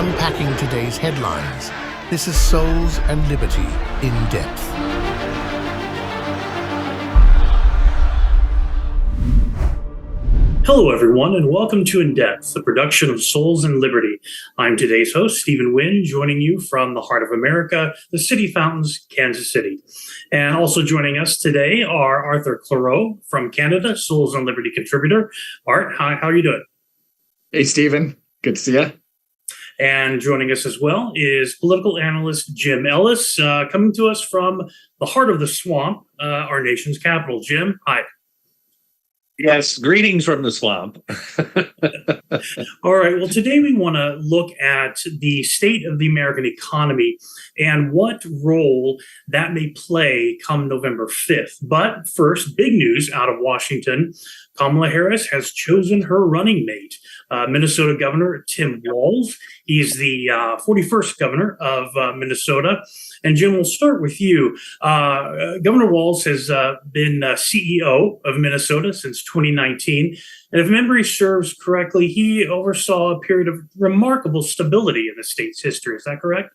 unpacking today's headlines. This is Souls and Liberty in Depth. Hello, everyone, and welcome to In Depth, the production of Souls and Liberty. I'm today's host, Stephen Wynn, joining you from the heart of America, the City Fountains, Kansas City. And also joining us today are Arthur Clareau from Canada, Souls and Liberty contributor. Art, how are you doing? Hey, Stephen. Good to see you. And joining us as well is political analyst Jim Ellis, coming to us from the heart of the swamp, our nation's capital. Jim, hi. Yes, greetings from the swamp. All right. Well, today we want to look at the state of the American economy and what role that may play come November 5th. But first, big news out of Washington. Kamala Harris has chosen her running mate, Minnesota Governor Tim Walz. He's the 41st governor of Minnesota. And Jim, we'll start with you. Governor Walz has been CEO of Minnesota since 2019. And if memory serves correctly, he oversaw a period of remarkable stability in the state's history. Is that correct?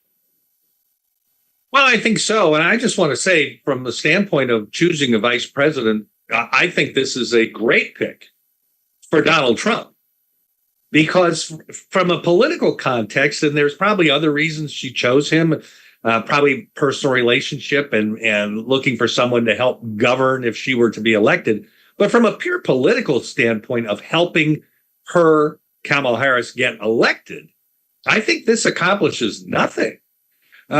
Well, I think so. And I just want to say, from the standpoint of choosing a vice president, I think this is a great pick for Donald Trump. Because from a political context, and there's probably other reasons she chose him, probably personal relationship and looking for someone to help govern if she were to be elected. But from a pure political standpoint of helping her, Kamala Harris, get elected, I think this accomplishes nothing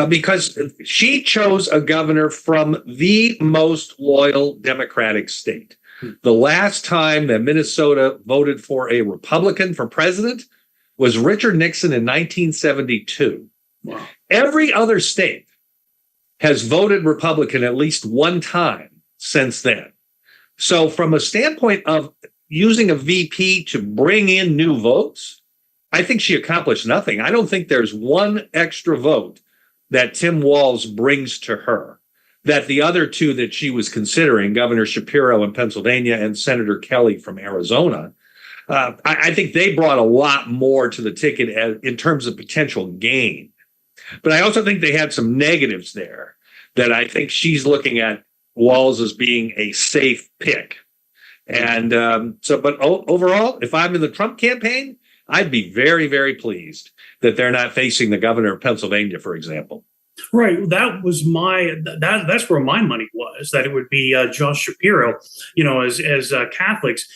because she chose a governor from the most loyal Democratic state. The last time that Minnesota voted for a Republican for president was Richard Nixon in 1972. Wow. Every other state has voted Republican at least one time since then. So from a standpoint of using a VP to bring in new votes, I think she accomplished nothing. I don't think there's one extra vote that Tim Walz brings to her that the other two that she was considering, Governor Shapiro in Pennsylvania and Senator Kelly from Arizona, I think they brought a lot more to the ticket in terms of potential gain. But I also think they had some negatives there that I think she's looking at Walz as being a safe pick. And but overall, if I'm in the Trump campaign, I'd be very, very pleased that they're not facing the governor of Pennsylvania, for example. Right. That was that's where my money was, that it would be Josh Shapiro. You know, as Catholics,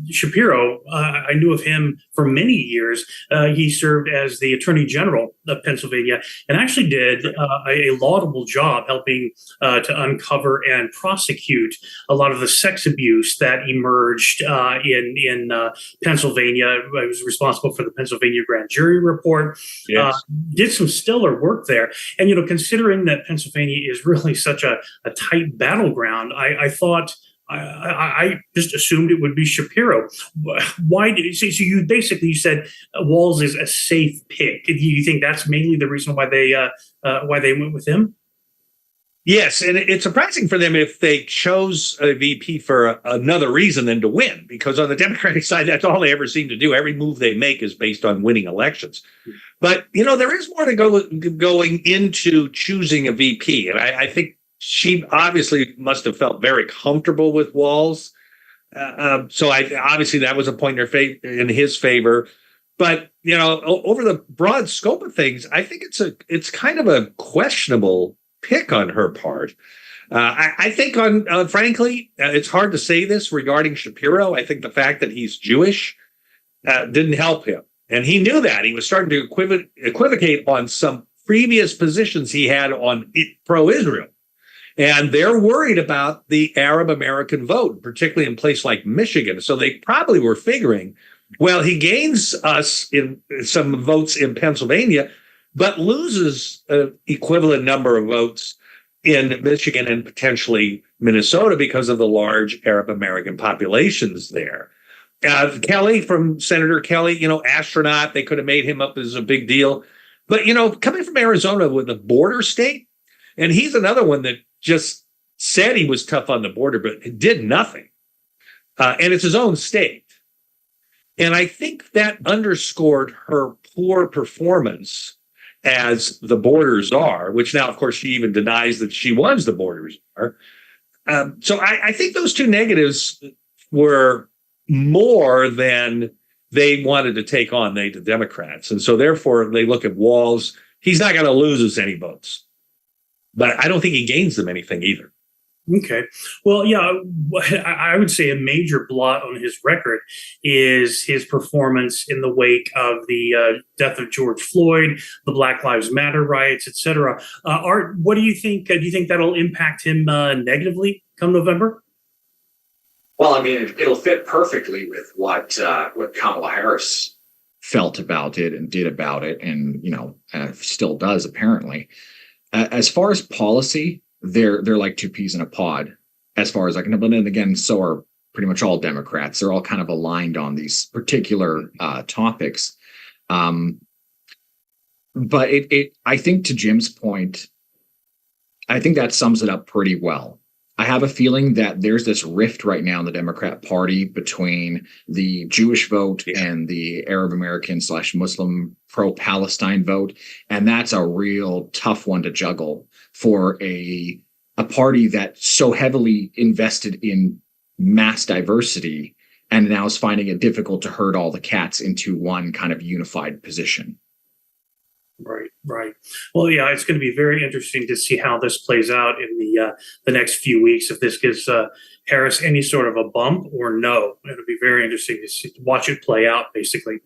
Shapiro, I knew of him for many years. He served as the Attorney General of Pennsylvania and actually did a laudable job helping to uncover and prosecute a lot of the sex abuse that emerged in Pennsylvania. He was responsible for the Pennsylvania grand jury report. Yes. Did some stellar work there. And, you know, considering that Pennsylvania is really such a tight battleground, I thought I just assumed it would be Shapiro. Why did you say? So you said Walz is a safe pick. Do you think that's mainly the reason why they went with him? Yes, and it's surprising for them if they chose a VP for another reason than to win, because on the Democratic side, that's all they ever seem to do. Every move they make is based on winning elections. But, you know, there is more to going into choosing a VP. And I think she obviously must have felt very comfortable with Walz. So obviously that was a point in his favor. But, you know, over the broad scope of things, I think it's kind of a questionable pick on her part. I think frankly, it's hard to say this regarding Shapiro. I think the fact that he's Jewish didn't help him. And he knew that. He was starting to equivocate on some previous positions he had on pro-Israel. And they're worried about the Arab American vote, particularly in a place like Michigan. So they probably were figuring, well, he gains us in some votes in Pennsylvania, but loses an equivalent number of votes in Michigan and potentially Minnesota because of the large Arab American populations there. Senator Kelly, you know, astronaut, they could have made him up as a big deal. But, you know, coming from Arizona with a border state, and he's another one that just said he was tough on the border, but did nothing. And it's his own state. And I think that underscored her poor performance as the border czar, which now, of course, she even denies that she was the border czar. So I think those two negatives were more than they wanted to take on, the Democrats. And so therefore, they look at Walz. He's not going to lose us any votes. But I don't think he gains them anything either. Okay. Well, yeah, I would say a major blot on his record is his performance in the wake of the death of George Floyd, the Black Lives Matter riots, et cetera. Art, what do you think? Do you think that'll impact him negatively come November? Well, I mean, it'll fit perfectly with what Kamala Harris felt about it and did about it, and still does apparently. As far as policy, they're like two peas in a pod, as far as I can. But then again, so are pretty much all Democrats. They're all kind of aligned on these particular topics. But I think, to Jim's point, I think that sums it up pretty well. I have a feeling that there's this rift right now in the Democrat Party between the Jewish vote and the Arab American / Muslim pro-Palestine vote. And that's a real tough one to juggle for a party that so heavily invested in mass diversity and now is finding it difficult to herd all the cats into one kind of unified position. Right. Well, yeah, it's going to be very interesting to see how this plays out in the next few weeks. If this gives Harris any sort of a bump or no, it'll be very interesting to watch it play out. Basically,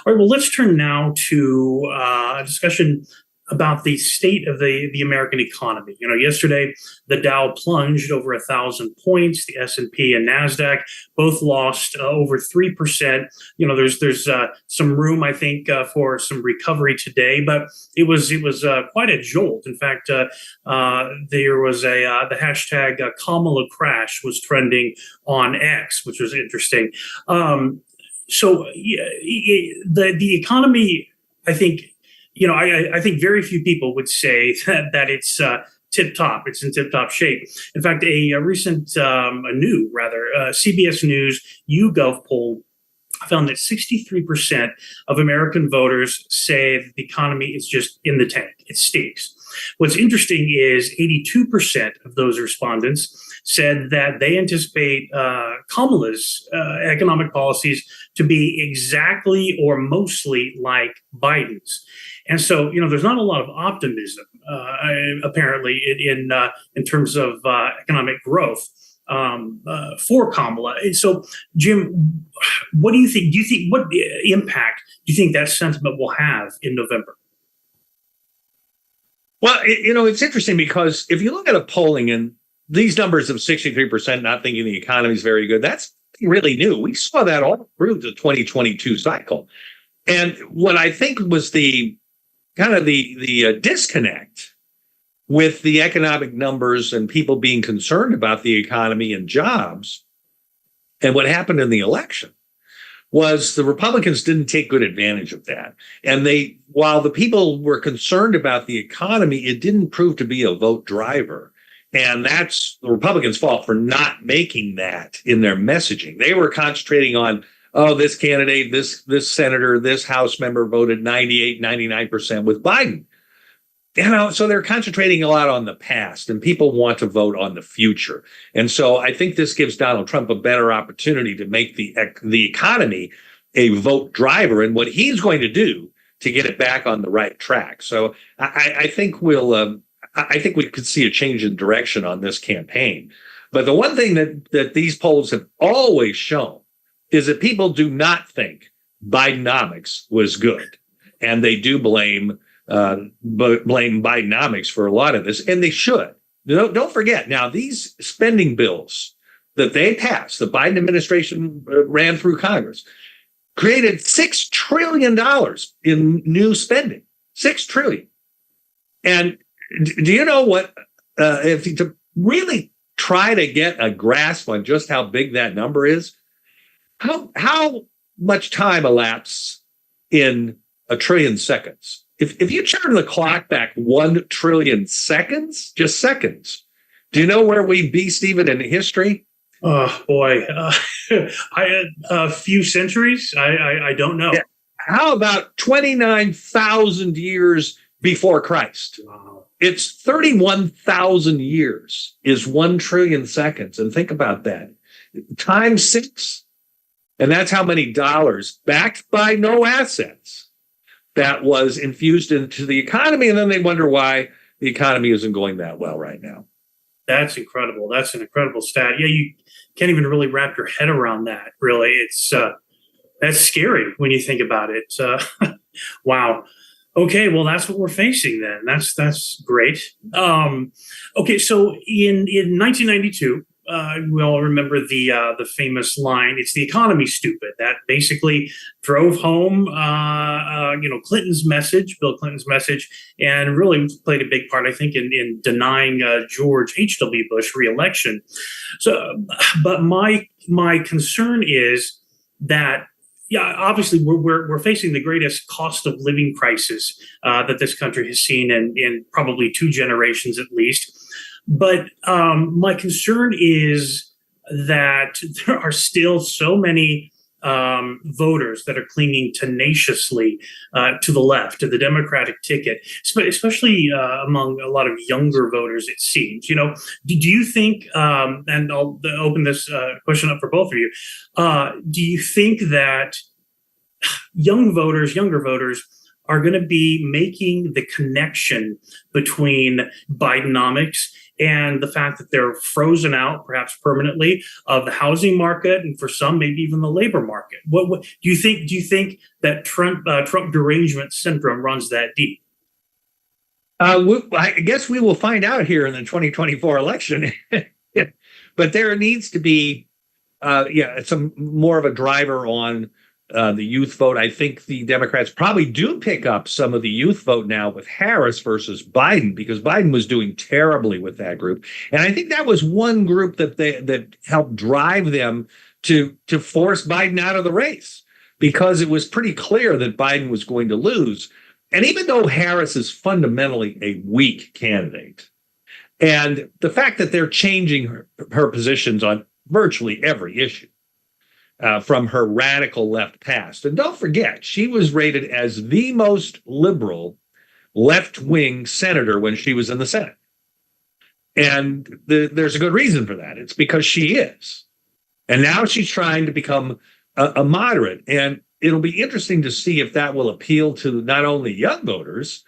all right. Well, let's turn now to a discussion about the state of the American economy. Yesterday the Dow plunged over 1,000 points. The S&P and Nasdaq both lost over 3%. There's some room, I think, for some recovery today, but it was quite a jolt. In fact, there was the hashtag Kamala crash was trending on X, which was interesting. So the economy, I think. I think very few people would say that it's tip top. It's in tip top shape. In fact, a recent, CBS News YouGov poll found that 63% of American voters say that the economy is just in the tank. It stinks. What's interesting is 82% of those respondents said that they anticipate Kamala's economic policies to be exactly or mostly like Biden's. And so, there's not a lot of optimism, apparently, in terms of economic growth for Kamala. And so, Jim, what do you think? What impact do you think that sentiment will have in November? Well, it's interesting because if you look at a polling and these numbers of 63% not thinking the economy is very good, that's really new. We saw that all through the 2022 cycle. And what I think was the disconnect with the economic numbers and people being concerned about the economy and jobs and what happened in the election was the Republicans didn't take good advantage of that. And while the people were concerned about the economy, it didn't prove to be a vote driver. And that's the Republicans' fault for not making that in their messaging. They were concentrating on, this candidate, this senator, this House member voted 98, 99% with Biden. So they're concentrating a lot on the past, and people want to vote on the future. And so I think this gives Donald Trump a better opportunity to make the economy a vote driver and what he's going to do to get it back on the right track. So I think I think we could see a change in direction on this campaign. But the one thing that these polls have always shown is that people do not think Bidenomics was good. And they do blame Bidenomics for a lot of this, and they should. Don't forget, now, these spending bills that they passed, the Biden administration ran through Congress, created $6 trillion in new spending. $6 trillion. And do you know what, to really try to get a grasp on just how big that number is, how much time elapses in a trillion seconds? If you turn the clock back 1 trillion seconds, just seconds, do you know where we'd be, Stephen, in history? Oh boy, a few centuries. I don't know. Yeah. How about 29,000 years before Christ? Wow. It's 31,000 years is 1 trillion seconds. And think about that. Times six. And that's how many dollars backed by no assets that was infused into the economy. And then they wonder why the economy isn't going that well right now. That's incredible. That's an incredible stat. Yeah, you can't even really wrap your head around that. Really, it's that's scary when you think about it. Wow. Okay, well, that's what we're facing then. That's great. Okay, so in 1992, we all remember the famous line. It's the economy, stupid. That basically drove home, Clinton's message, Bill Clinton's message, and really played a big part, I think, in denying George H.W. Bush reelection. So, but my concern is that, yeah, obviously we're facing the greatest cost of living crisis that this country has seen in probably 2 generations at least. But my concern is that there are still so many voters that are clinging tenaciously to the left, to the Democratic ticket, especially among a lot of younger voters, it seems. Do you think, and I'll open this question up for both of you, do you think that younger voters, are going to be making the connection between Bidenomics and the fact that they're frozen out, perhaps permanently, of the housing market, and for some, maybe even the labor market? What do you think? Do you think that Trump derangement syndrome runs that deep? I guess we will find out here in the 2024 election. But there needs to be, some more of a driver on the youth vote. I think the Democrats probably do pick up some of the youth vote now with Harris versus Biden, because Biden was doing terribly with that group. And I think that was one group that helped drive them to force Biden out of the race, because it was pretty clear that Biden was going to lose. And even though Harris is fundamentally a weak candidate, and the fact that they're changing her positions on virtually every issue, from her radical left past. And don't forget, she was rated as the most liberal left-wing senator when she was in the Senate. And there's a good reason for that. It's because she is. And now she's trying to become a moderate. And it'll be interesting to see if that will appeal to not only young voters,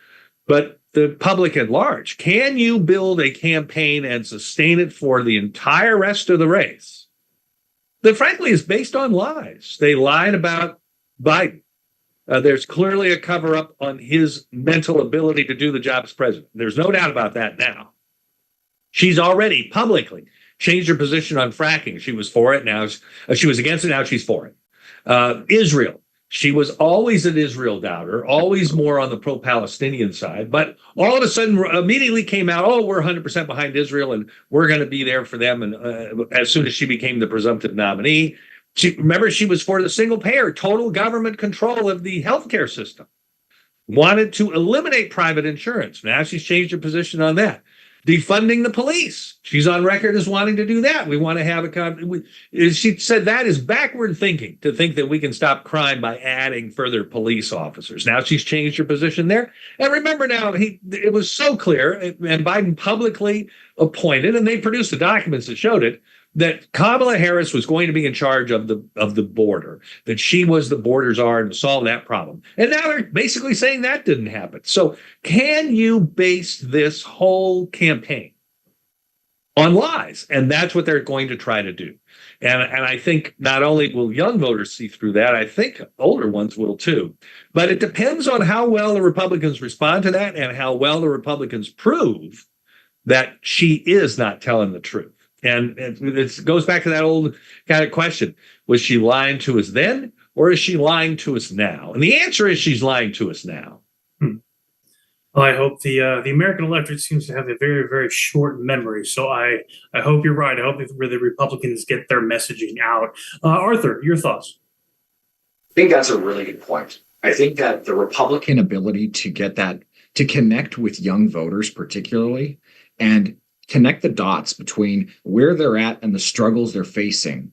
but the public at large. Can you build a campaign and sustain it for the entire rest of the race that frankly is based on lies? They lied about Biden. There's clearly a cover up on his mental ability to do the job as president. There's no doubt about that now. She's already publicly changed her position on fracking. She was for it. Now she was against it. Now she's for it. Israel. She was always an Israel doubter, always more on the pro-Palestinian side, but all of a sudden immediately came out, oh, we're 100% behind Israel and we're going to be there for them. And as soon as she became the presumptive nominee, remember, she was for the single payer, total government control of the healthcare system, wanted to eliminate private insurance. Now she's changed her position on that. Defunding the police. She's on record as wanting to do that. We want to have she said that is backward thinking, to think that we can stop crime by adding further police officers. Now she's changed her position there. And remember now, it was so clear, and Biden publicly appointed, and they produced the documents that showed it, that Kamala Harris was going to be in charge of the border, that she was the border czar and solve that problem. And now they're basically saying that didn't happen. So can you base this whole campaign on lies? And that's what they're going to try to do. And I think not only will young voters see through that, I think older ones will too. But it depends on how well the Republicans respond to that and how well the Republicans prove that she is not telling the truth. And it goes back to that old kind of question. Was she lying to us then, or is she lying to us now? And the answer is she's lying to us now. Well, I hope the American electorate seems to have a very, very short memory. So I hope you're right. I hope the Republicans get their messaging out. Arthur, your thoughts? I think that's a really good point. I think that the Republican ability to get that, to connect with young voters particularly, and connect the dots between where they're at and the struggles they're facing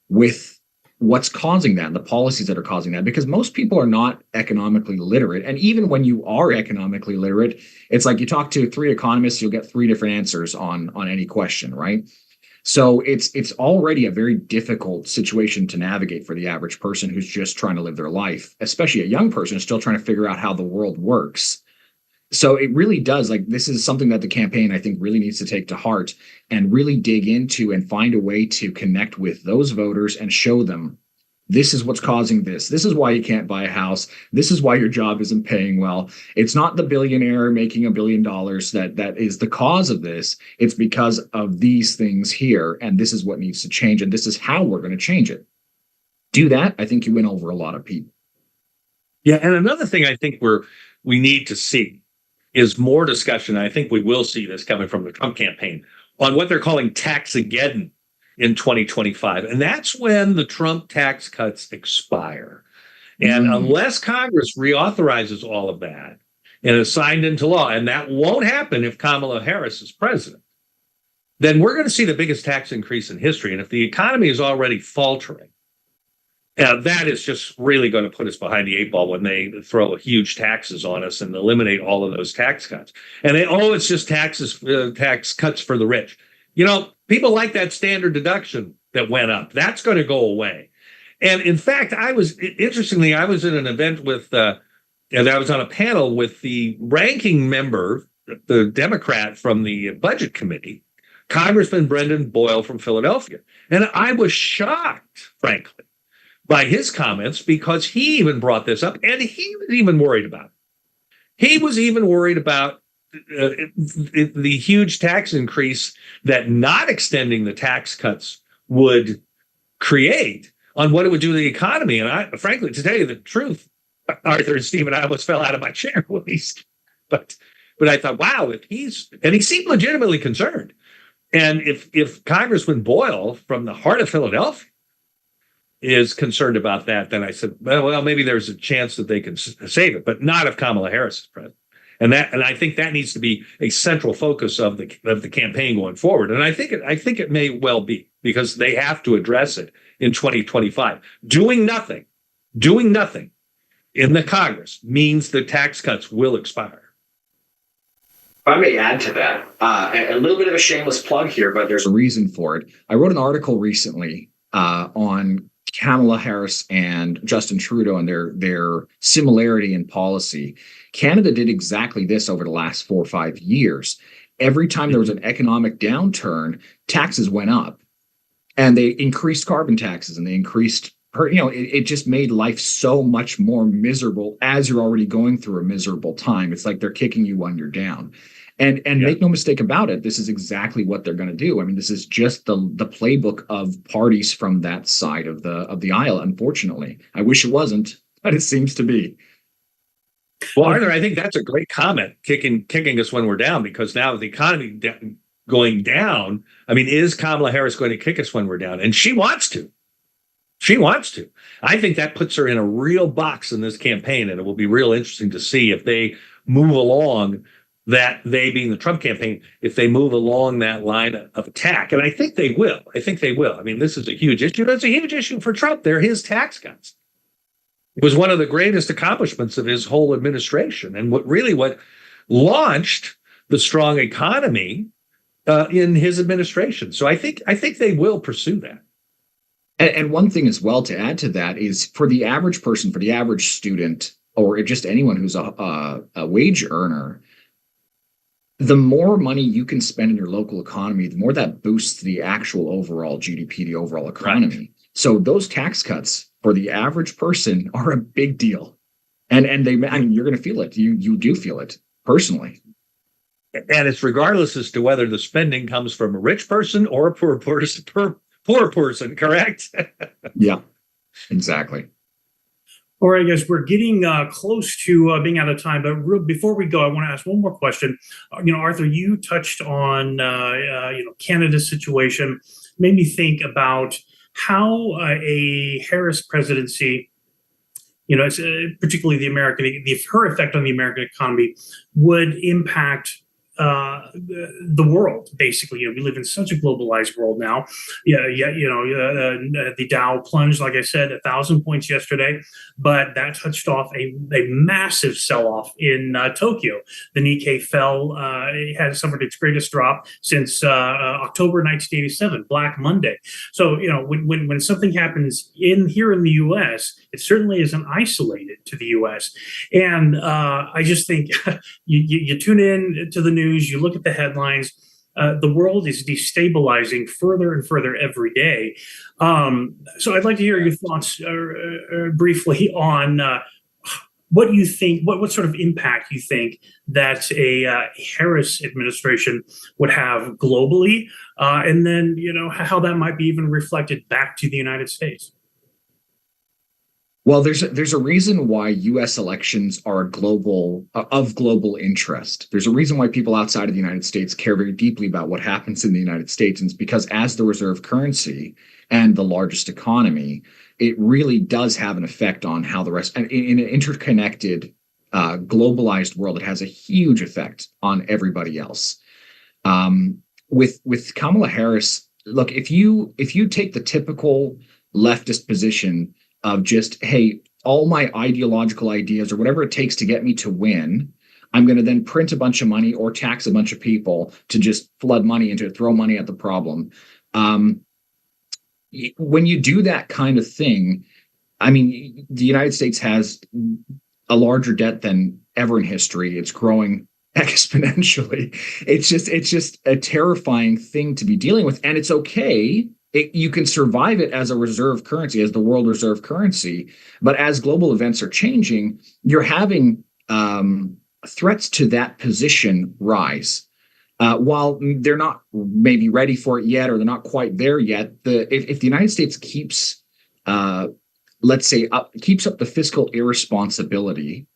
with what's causing that and the policies that are causing that, because most people are not economically literate. And even when you are economically literate, it's like you talk to 3 economists, you'll get 3 different answers on any question, right? So it's already a very difficult situation to navigate for the average person who's just trying to live their life, especially a young person who's still trying to figure out how the world works. So it really does, like, this is something that the campaign, I think, really needs to take to heart and really dig into and find a way to connect with those voters and show them this is what's causing this. This is why you can't buy a house. This is why your job isn't paying well. It's not the billionaire making $1 billion that is the cause of this. It's because of these things here. And this is what needs to change. And this is how we're going to change it. Do that, I think you win over a lot of people. Yeah. And another thing I think we need to see is more discussion. I think we will see this coming from the Trump campaign on what they're calling tax-ageddon in 2025. And that's when the Trump tax cuts expire. And unless Congress reauthorizes all of that and is signed into law, and that won't happen if Kamala Harris is president, then we're going to see the biggest tax increase in history. And if the economy is already faltering, that is just really going to put us behind the 8 ball when they throw huge taxes on us and eliminate all of those tax cuts. And it's just tax cuts for the rich. You know, people like that standard deduction that went up. That's going to go away. And in fact, I was in an event with, I was on a panel with the ranking member, the Democrat from the Budget Committee, Congressman Brendan Boyle from Philadelphia. And I was shocked, frankly, by his comments, because he even brought this up, and he was even worried about it. He was even worried about the huge tax increase that not extending the tax cuts would create on what it would do to the economy. And I, frankly, to tell you the truth, Arthur and Stephen, I almost fell out of my chair when but I thought, wow, and he seemed legitimately concerned. And if Congressman Boyle from the heart of Philadelphia is concerned about that, then I said, well, maybe there's a chance that they can save it, but not if Kamala Harris is president. And I think that needs to be a central focus of the campaign going forward. And I think it may well be, because they have to address it in 2025. Doing nothing in the Congress means the tax cuts will expire. If I may add to that, a little bit of a shameless plug here, but there's a reason for it. I wrote an article recently on Kamala Harris and Justin Trudeau and their similarity in policy. Canada did exactly this over the last 4 or 5 years. Every time there was an economic downturn, taxes went up, and they increased carbon taxes, and they increased, it just made life so much more miserable as you're already going through a miserable time. It's like they're kicking you when you're down. And make no mistake about it, this is exactly what they're going to do. I mean, this is just the playbook of parties from that side of the aisle, unfortunately. I wish it wasn't, but it seems to be. Well, Arthur, I think that's a great comment, kicking us when we're down, because now the economy going down, I mean, is Kamala Harris going to kick us when we're down? And she wants to. She wants to. I think that puts her in a real box in this campaign, and it will be real interesting to see if they move along that, they being the Trump campaign, if they move along that line of attack. And I think they will. I mean, this is a huge issue. That's a huge issue for Trump. They're his tax cuts. It was one of the greatest accomplishments of his whole administration, and what launched the strong economy in his administration. So I think they will pursue that. And one thing as well to add to that is, for the average person, for the average student, or just anyone who's a wage earner, the more money you can spend in your local economy, the more that boosts the actual overall GDP, the overall economy. Right. So those tax cuts for the average person are a big deal. And you're going to feel it. You do feel it personally. And it's regardless as to whether the spending comes from a rich person or a poor person, correct? Yeah, exactly. All right, guys, we're getting close to being out of time. But before we go, I want to ask one more question. Arthur, you touched on Canada's situation. Made me think about how a Harris presidency, particularly her effect on the American economy, would impact the world. Basically, we live in such a globalized world now. The Dow plunged, like I said, 1,000 points yesterday, but that touched off a massive sell-off in Tokyo. The Nikkei fell; it had suffered its greatest drop since October 1987, Black Monday. So, when something happens here in the U.S., it certainly isn't isolated to the U.S. And I just think you tune in to the news, you look at the headlines. The world is destabilizing further and further every day. So I'd like to hear your thoughts briefly on what you think, what sort of impact you think that a Harris administration would have globally, and then how that might be even reflected back to the United States. Well, there's a reason why U.S. elections are of global interest. There's a reason why people outside of the United States care very deeply about what happens in the United States. And it's because as the reserve currency and the largest economy, it really does have an effect on how the rest, and in an interconnected, globalized world, it has a huge effect on everybody else. With Kamala Harris, look, if you take the typical leftist position of just, hey, all my ideological ideas or whatever it takes to get me to win, I'm going to then print a bunch of money or tax a bunch of people to just flood money into it, throw money at the problem. When you do that kind of thing, I mean, the United States has a larger debt than ever in history. It's growing exponentially. It's just a terrifying thing to be dealing with. And it's okay. You can survive it as a reserve currency, as the world reserve currency. But as global events are changing, you're having threats to that position rise. While they're not maybe ready for it yet, or they're not quite there yet, if the United States keeps, let's say, keeps up the fiscal irresponsibility,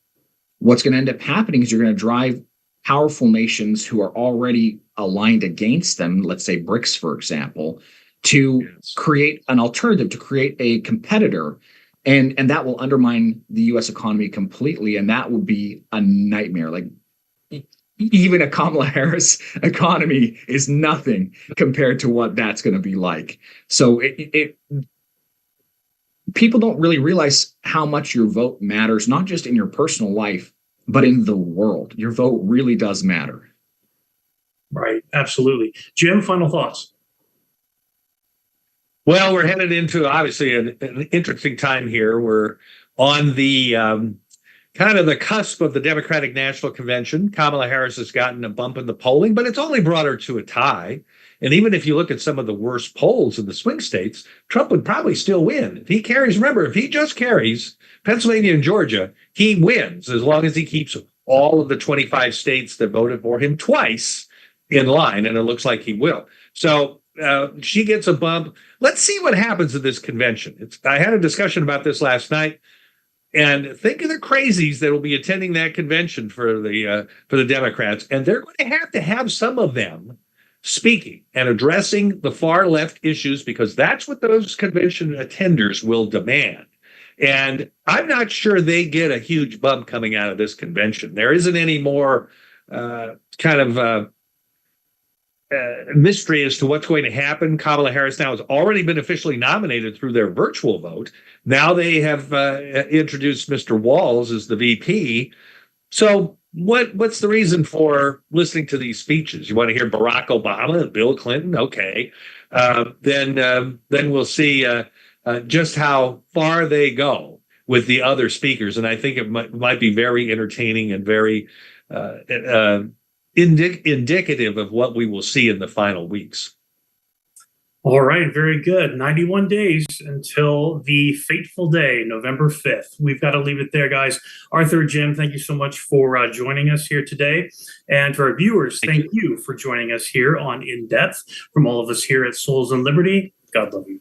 what's going to end up happening is you're going to drive powerful nations who are already aligned against them, let's say BRICS, for example, to create an alternative, to create a competitor, and that will undermine the U.S. economy completely, and that would be a nightmare. Like, even a Kamala Harris economy is nothing compared to what that's going to be like. So people don't really realize how much your vote matters, not just in your personal life, but in the world. Your vote really does matter. Right, absolutely. Jim, final thoughts? Well, we're headed into obviously an interesting time here. We're on the kind of the cusp of the Democratic National Convention. Kamala Harris has gotten a bump in the polling, but it's only brought her to a tie. And even if you look at some of the worst polls in the swing states, Trump would probably still win. If he carries, remember, if he just carries Pennsylvania and Georgia, he wins as long as he keeps all of the 25 states that voted for him twice in line. And it looks like he will. So she gets a bump. Let's see what happens at this convention. I had a discussion about this last night, and think of the crazies that will be attending that convention for the Democrats, and they're going to have some of them speaking and addressing the far left issues, because that's what those convention attenders will demand. And I'm not sure they get a huge bump coming out of this convention. There isn't any more mystery as to what's going to happen. Kamala Harris now has already been officially nominated through their virtual vote. Now they have introduced Mr. Walz as the VP. So what's the reason for listening to these speeches? You want to hear Barack Obama and Bill Clinton? Okay. Then we'll see just how far they go with the other speakers. And I think it might be very entertaining and very indicative of what we will see in the final weeks. All right, very good. 91 days until the fateful day, November 5th. We've got to leave it there, guys. Arthur, Jim, thank you so much for joining us here today. And to our viewers, thank you for joining us here on In Depth. From all of us here at Souls and Liberty, God love you.